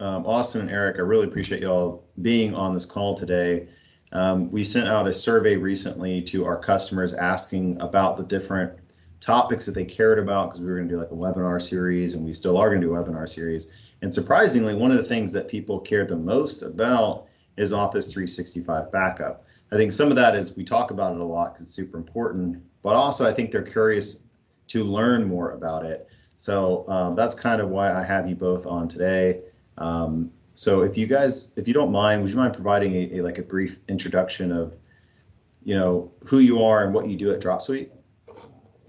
Austin and Eric, I really appreciate y'all being on this call today. We sent out a survey recently to our customers asking about the different topics that they cared about, because we were going to do like a webinar series, and we still are going to do a webinar series. And surprisingly, one of the things that people cared the most about is Office 365 backup. I think some of that is we talk about it a lot because it's super important, but also I think they're curious to learn more about it. So that's kind of why I have you both on today. So if you don't mind, would you mind providing a brief introduction of, who you are and what you do at Dropsuite?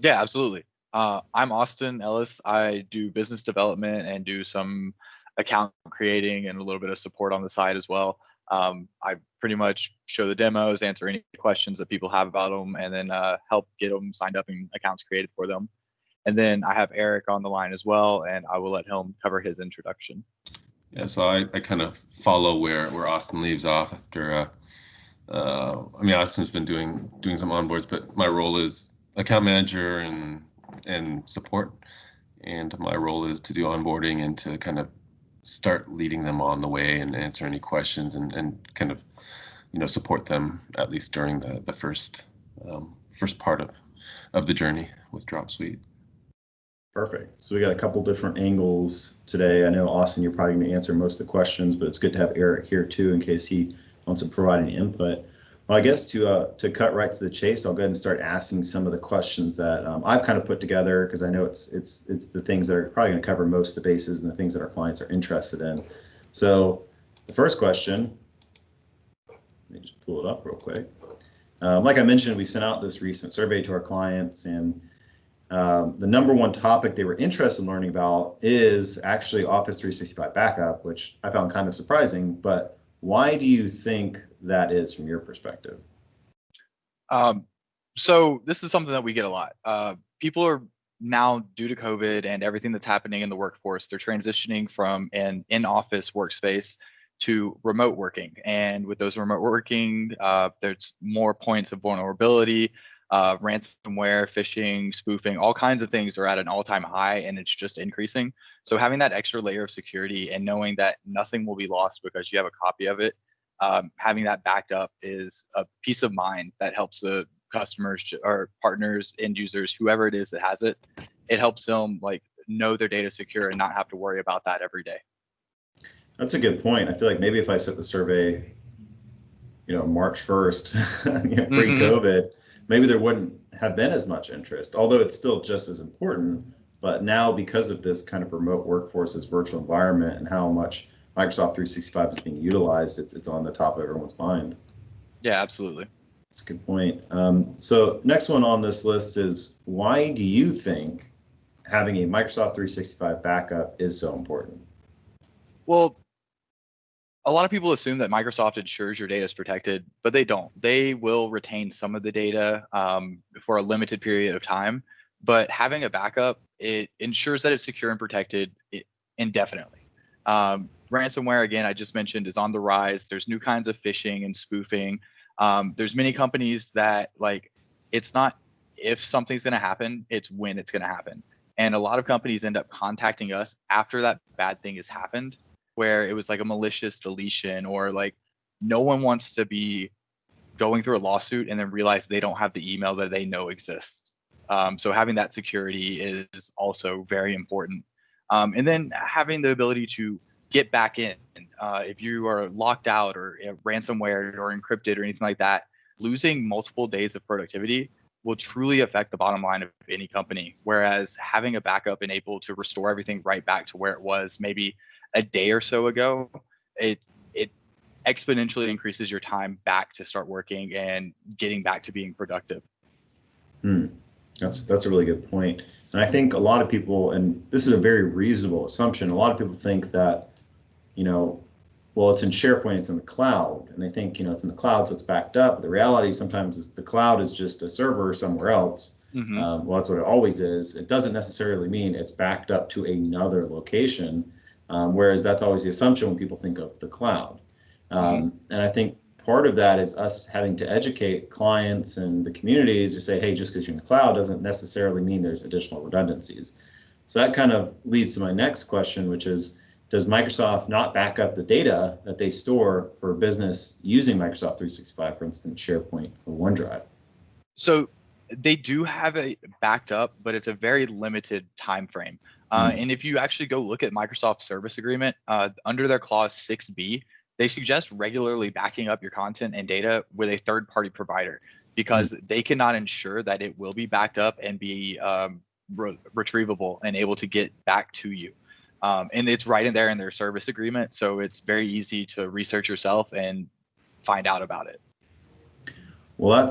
Yeah, absolutely. I'm Austin Ellis. I do business development and do some account creating and a little bit of support on the side as well. I pretty much show the demos, answer any questions that people have about them, and then help get them signed up and accounts created for them. And then I have Eric on the line as well, and I will let him cover his introduction. Yeah, so I kind of follow where Austin leaves off after. Austin's been doing some onboards, but my role is account manager and support, and my role is to do onboarding and to kind of start leading them on the way and answer any questions and kind of support them at least during the first part of the journey with Dropsuite. Perfect. So we got a couple different angles today. I know, Austin, you're probably going to answer most of the questions, but it's good to have Eric here too in case he wants to provide any input. Well, I guess to cut right to the chase, I'll go ahead and start asking some of the questions that I've kind of put together, because I know it's the things that are probably going to cover most of the bases and the things that our clients are interested in. So the first question, let me just pull it up real quick. Like I mentioned, we sent out this recent survey to our clients, and the number one topic they were interested in learning about is actually Office 365 backup, which I found kind of surprising. But why do you think that is from your perspective? So this is something that we get a lot. People are now, due to COVID and everything that's happening in the workforce, they're transitioning from an in-office workspace to remote working. And with those remote working, there's more points of vulnerability. Ransomware, phishing, spoofing, all kinds of things are at an all-time high, and it's just increasing. So having that extra layer of security and knowing that nothing will be lost because you have a copy of it, having that backed up is a peace of mind that helps the customers or partners, end users, whoever it is that has it. It helps them know their data secure and not have to worry about that every day. That's a good point. I feel like maybe if I set the survey, March 1st, pre-COVID, maybe there wouldn't have been as much interest, although it's still just as important. But now, because of this kind of remote workforce, this virtual environment, and how much Microsoft 365 is being utilized, it's on the top of everyone's mind. Yeah, absolutely. That's a good point. So next one on this list is, why do you think having a Microsoft 365 backup is so important? Well, a lot of people assume that Microsoft ensures your data is protected, but they don't. They will retain some of the data for a limited period of time, but having a backup, it ensures that it's secure and protected indefinitely. Ransomware, again, I just mentioned, is on the rise. There's new kinds of phishing and spoofing. There's many companies that it's not if something's going to happen, it's when it's going to happen. And a lot of companies end up contacting us after that bad thing has happened, where it was like a malicious deletion, or no one wants to be going through a lawsuit and then realize they don't have the email that they know exists. So having that security is also very important. And then having the ability to get back in. If you are locked out or ransomware or encrypted or anything like that, losing multiple days of productivity will truly affect the bottom line of any company. Whereas having a backup and able to restore everything right back to where it was maybe a day or so ago, it exponentially increases your time back to start working and getting back to being productive. That's a really good point. And I think a lot of people, and this is a very reasonable assumption, a lot of people think that, well, it's in SharePoint, it's in the cloud, and they think, it's in the cloud, so it's backed up. But the reality sometimes is the cloud is just a server somewhere else. Well, that's what it always is. It doesn't necessarily mean it's backed up to another location, whereas that's always the assumption when people think of the cloud. And I think part of that is us having to educate clients and the community to say, hey, just because you're in the cloud doesn't necessarily mean there's additional redundancies. So that kind of leads to my next question, which is, does Microsoft not back up the data that they store for business using Microsoft 365, for instance, SharePoint or OneDrive? So they do have it backed up, but it's a very limited time frame. And if you actually go look at Microsoft's service agreement, under their clause 6B, they suggest regularly backing up your content and data with a third-party provider, because they cannot ensure that it will be backed up and be retrievable and able to get back to you. And it's right in there in their service agreement, so it's very easy to research yourself and find out about it. Well,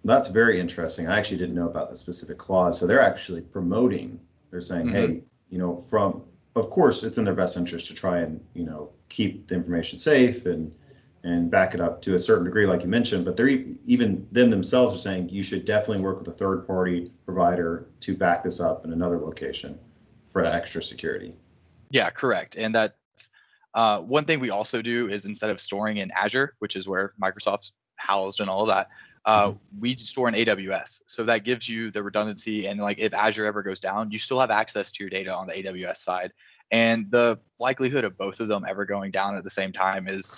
that's very interesting. I actually didn't know about the specific clause. So they're actually promoting. They're saying, hey, of course, it's in their best interest to try and keep the information safe and back it up to a certain degree, like you mentioned. But they're even them themselves are saying you should definitely work with a third-party provider to back this up in another location for extra security. Yeah, correct. And that one thing we also do is, instead of storing in Azure, which is where Microsoft's housed and all of that, we store in AWS. So that gives you the redundancy, and like if Azure ever goes down, you still have access to your data on the AWS side. And the likelihood of both of them ever going down at the same time is,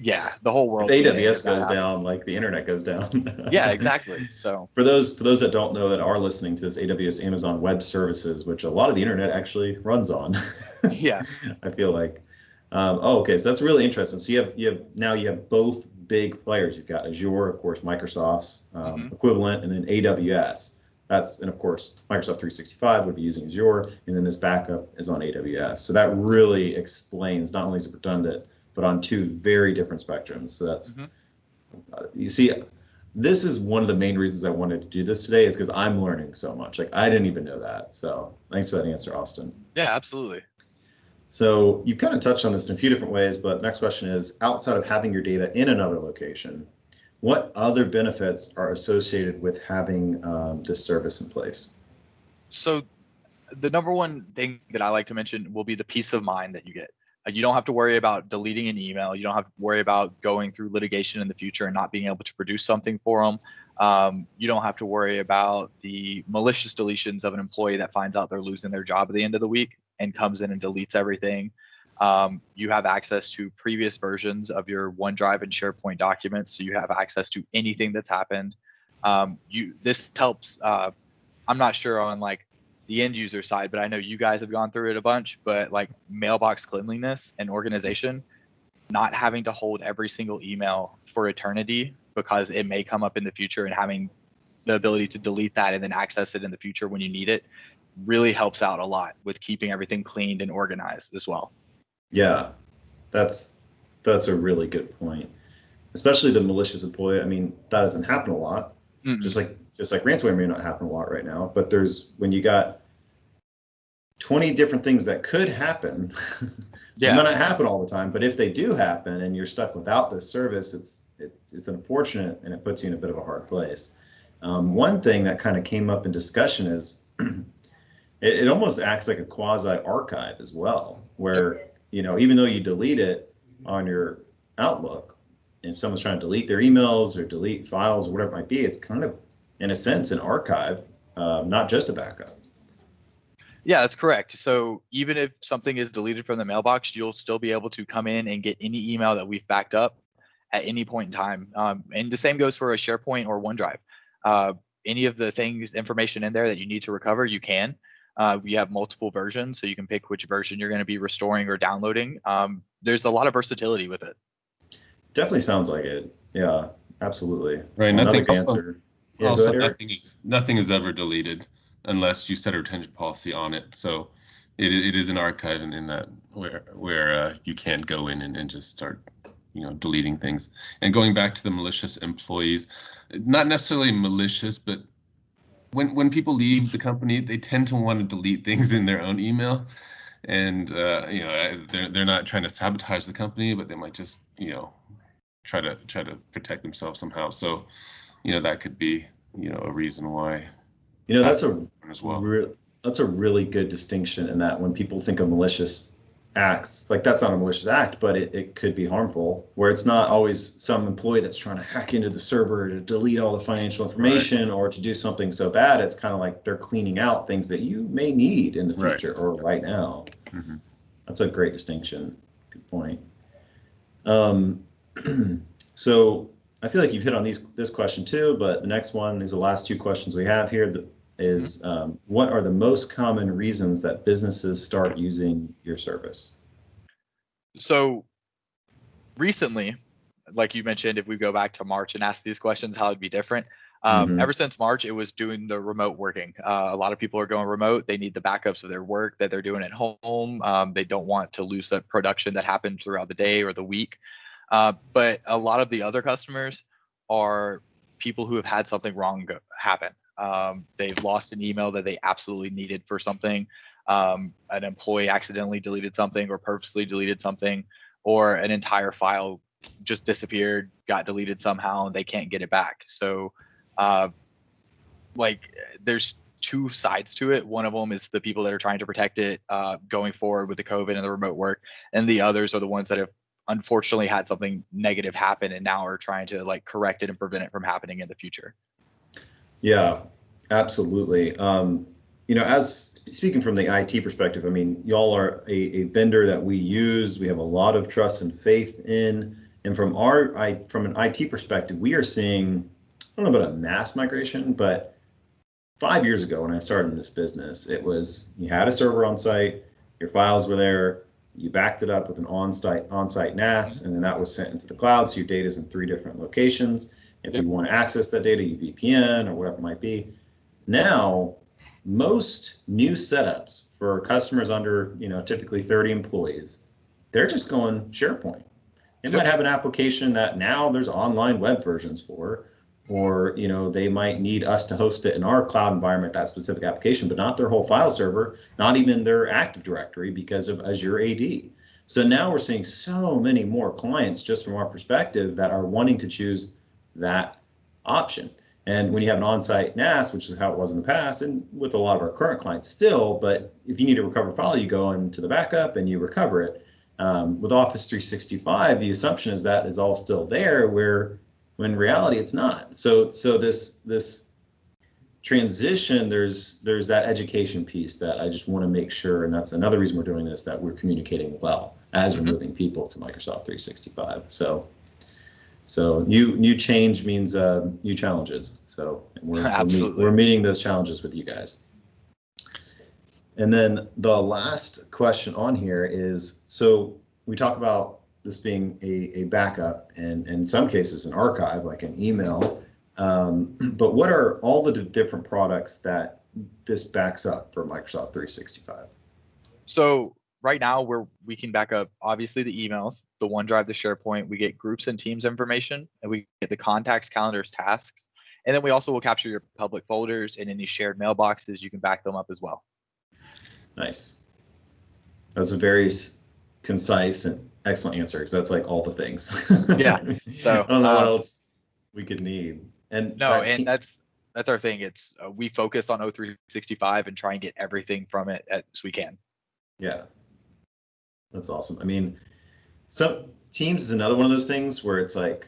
the whole world. If AWS goes down, like the internet goes down. Yeah, exactly. So for those that don't know that are listening to this, AWS, Amazon Web Services, which a lot of the internet actually runs on. Yeah. I feel like. Okay, so that's really interesting. So you have both big players. You've got Azure, of course, Microsoft's equivalent, and then AWS. And of course, Microsoft 365 would be using Azure, and then this backup is on AWS. So that really explains, not only is it redundant, but on two very different spectrums. So that's, you see, this is one of the main reasons I wanted to do this today, is because I'm learning so much. Like, I didn't even know that. So thanks for that answer, Austin. Yeah, absolutely. So you've kind of touched on this in a few different ways, but next question is, outside of having your data in another location, what other benefits are associated with having this service in place? So the number one thing that I like to mention will be the peace of mind that you get. You don't have to worry about deleting an email. You don't have to worry about going through litigation in the future and not being able to produce something for them. You don't have to worry about the malicious deletions of an employee that finds out they're losing their job at the end of the week and comes in and deletes everything. You have access to previous versions of your OneDrive and SharePoint documents, so you have access to anything that's happened. This helps. I'm not sure on like the end user side, but I know you guys have gone through it a bunch. But like mailbox cleanliness and organization, not having to hold every single email for eternity because it may come up in the future, and having the ability to delete that and then access it in the future when you need it, really helps out a lot with keeping everything cleaned and organized as well. Yeah, that's a really good point. Especially the malicious employee. I mean, that doesn't happen a lot. Just like ransomware may not happen a lot right now, but when you got 20 different things that could happen, they might not happen all the time, but if they do happen and you're stuck without this service, it's unfortunate, and it puts you in a bit of a hard place. One thing that kind of came up in discussion is it almost acts like a quasi archive as well, where even though you delete it on your Outlook, if someone's trying to delete their emails or delete files or whatever it might be, it's kind of, in a sense, an archive, not just a backup. Yeah, that's correct. So even if something is deleted from the mailbox, you'll still be able to come in and get any email that we've backed up at any point in time. And the same goes for a SharePoint or OneDrive. Any of the information in there that you need to recover, you can. We have multiple versions, so you can pick which version you're going to be restoring or downloading. There's a lot of versatility with it. Definitely sounds like it. Yeah, absolutely. Right. Another Also, answer. Yeah, also go ahead, nothing is ever deleted unless you set a retention policy on it. So it is an archive in that where you can't go in and just start deleting things. And going back to the malicious employees, not necessarily malicious, but when people leave the company, they tend to want to delete things in their own email. And they're not trying to sabotage the company, but they might just try to protect themselves somehow. So that could be a reason why. That's a really good distinction, in that when people think of malicious acts, like, that's not a malicious act, but it could be harmful, where it's not always some employee that's trying to hack into the server to delete all the financial information or to do something so bad. It's kind of like they're cleaning out things that you may need in the future or right now. That's a great distinction. Good point. So I feel like you've hit on this question too, but the next one, these are the last two questions we have here, is what are the most common reasons that businesses start using your service? So recently, like you mentioned, if we go back to March and ask these questions, how it'd be different. Ever since March, it was doing the remote working. A lot of people are going remote. They need the backups of their work that they're doing at home. They don't want to lose that production that happened throughout the day or the week. But a lot of the other customers are people who have had something wrong happen. They've lost an email that they absolutely needed for something. An employee accidentally deleted something or purposely deleted something, or an entire file just disappeared, got deleted somehow, and they can't get it back. So like there's two sides to it. One of them is the people that are trying to protect it going forward with the COVID and the remote work, and the others are the ones that have unfortunately had something negative happen and now are trying to like correct it and prevent it from happening in the future. Yeah, absolutely. As speaking from the IT perspective, I mean, y'all are a vendor that we use. We have a lot of trust and faith in. And from an IT perspective, we are seeing, I don't know about a mass migration, but 5 years ago when I started in this business, it was you had a server on site, your files were there, you backed it up with an on-site NAS, and then that was sent into the cloud. So your data is in 3 different locations. If you want to access that data, you VPN or whatever it might be. Now, most new setups for customers under, typically 30 employees, they're just going SharePoint. They might have an application that now there's online web versions for, or they might need us to host it in our cloud environment, that specific application, but not their whole file server, not even their Active Directory because of Azure AD. So now we're seeing so many more clients just from our perspective that are wanting to choose that option. And when you have an on-site NAS, which is how it was in the past, and with a lot of our current clients still, but if you need to recover a file, you go into the backup and you recover it. With Office 365, the assumption is that is all still there, when in reality it's not. So this transition, there's that education piece that I just want to make sure, and that's another reason we're doing this, that we're communicating well as we're moving people to Microsoft 365. So new change means new challenges. So we're meeting those challenges with you guys. And then the last question on here is, so we talk about this being a backup and in some cases an archive, like an email. But what are all the different products that this backs up for Microsoft 365? So right now we can back up obviously the emails, the OneDrive, the SharePoint. We get groups and teams information, and we get the contacts, calendars, tasks, and then we also will capture your public folders and any shared mailboxes. You can back them up as well. Nice. That's a very concise and excellent answer, because that's like all the things. Yeah. So I don't know what else we could need. And that's our thing. It's we focus on O365 and try and get everything from it as we can. Yeah. That's awesome. I mean, some Teams is another one of those things where it's like,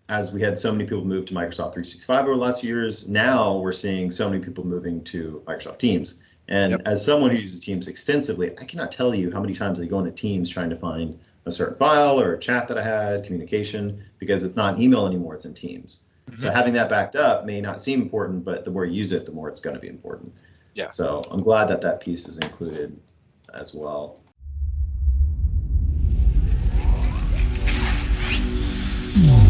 as we had so many people move to Microsoft 365 over the last few years, now we're seeing so many people moving to Microsoft Teams. And as someone who uses Teams extensively, I cannot tell you how many times I go into Teams trying to find a certain file or a chat that I had, communication, because it's not email anymore, it's in Teams. So having that backed up may not seem important, but the more you use it, the more it's going to be important. Yeah. So I'm glad that piece is included as well. Yeah.